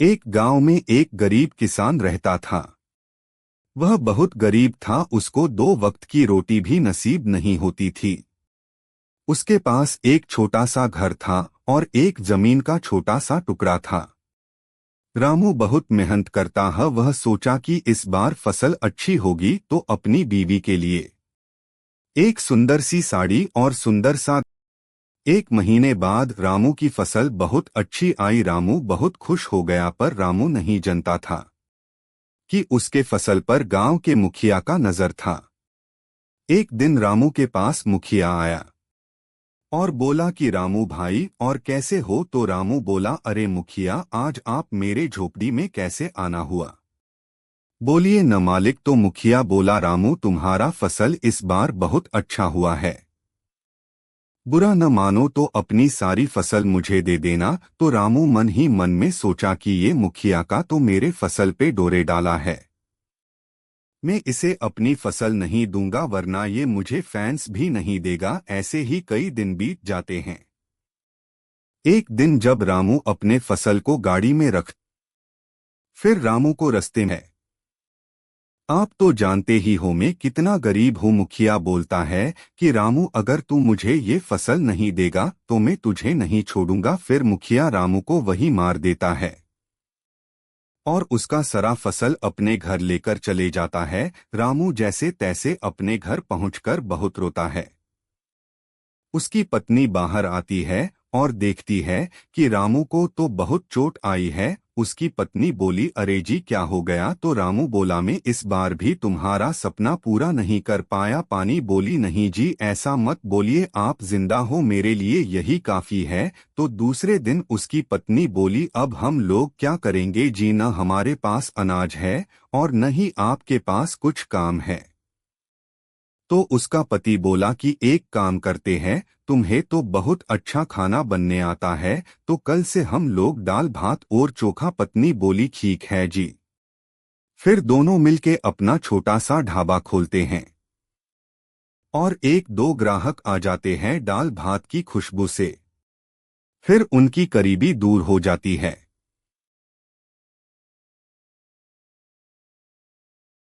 एक गांव में एक गरीब किसान रहता था। वह बहुत गरीब था, उसको 2 वक्त की रोटी भी नसीब नहीं होती थी। उसके पास एक छोटा सा घर था और एक जमीन का छोटा सा टुकड़ा था। रामू बहुत मेहनत करता है। वह सोचा कि इस बार फसल अच्छी होगी तो अपनी बीवी के लिए एक सुंदर सी साड़ी और सुंदर सा। 1 महीने बाद रामू की फसल बहुत अच्छी आई। रामू बहुत खुश हो गया, पर रामू नहीं जानता था कि उसके फसल पर गांव के मुखिया का नजर था। एक दिन रामू के पास मुखिया आया और बोला कि रामू भाई और कैसे हो। तो रामू बोला, अरे मुखिया, आज आप मेरे झोपड़ी में कैसे आना हुआ? बोलिए न मालिक। तो मुखिया बोला, रामू तुम्हारा फसल इस बार बहुत अच्छा हुआ है। बुरा न मानो तो अपनी सारी फसल मुझे दे देना। तो रामू मन ही मन में सोचा कि ये मुखिया का तो मेरे फसल पे डोरे डाला है। मैं इसे अपनी फसल नहीं दूंगा, वरना ये मुझे फैंस भी नहीं देगा। ऐसे ही कई दिन बीत जाते हैं। एक दिन जब रामू अपने फसल को गाड़ी में रख, फिर रामू को रास्ते में, आप तो जानते ही हो मैं कितना गरीब हूँ। मुखिया बोलता है कि रामू, अगर तू मुझे ये फसल नहीं देगा तो मैं तुझे नहीं छोड़ूंगा। फिर मुखिया रामू को वही मार देता है और उसका सारा फसल अपने घर लेकर चले जाता है। रामू जैसे तैसे अपने घर पहुंचकर बहुत रोता है। उसकी पत्नी बाहर आती है और देखती है कि रामू को तो बहुत चोट आई है। उसकी पत्नी बोली, अरे जी क्या हो गया? तो रामू बोला, मैं इस बार भी तुम्हारा सपना पूरा नहीं कर पाया। पानी बोली, नहीं जी ऐसा मत बोलिए, आप जिंदा हो मेरे लिए यही काफी है। तो दूसरे दिन उसकी पत्नी बोली, अब हम लोग क्या करेंगे जी? न हमारे पास अनाज है और न ही आपके पास कुछ काम है। तो उसका पति बोला कि एक काम करते हैं, तुम्हें तो बहुत अच्छा खाना बनने आता है, तो कल से हम लोग दाल भात और चोखा। पत्नी बोली, ठीक है जी। फिर दोनों मिलके अपना छोटा सा ढाबा खोलते हैं और 1-2 ग्राहक आ जाते हैं दाल भात की खुशबू से। फिर उनकी करीबी दूर हो जाती है।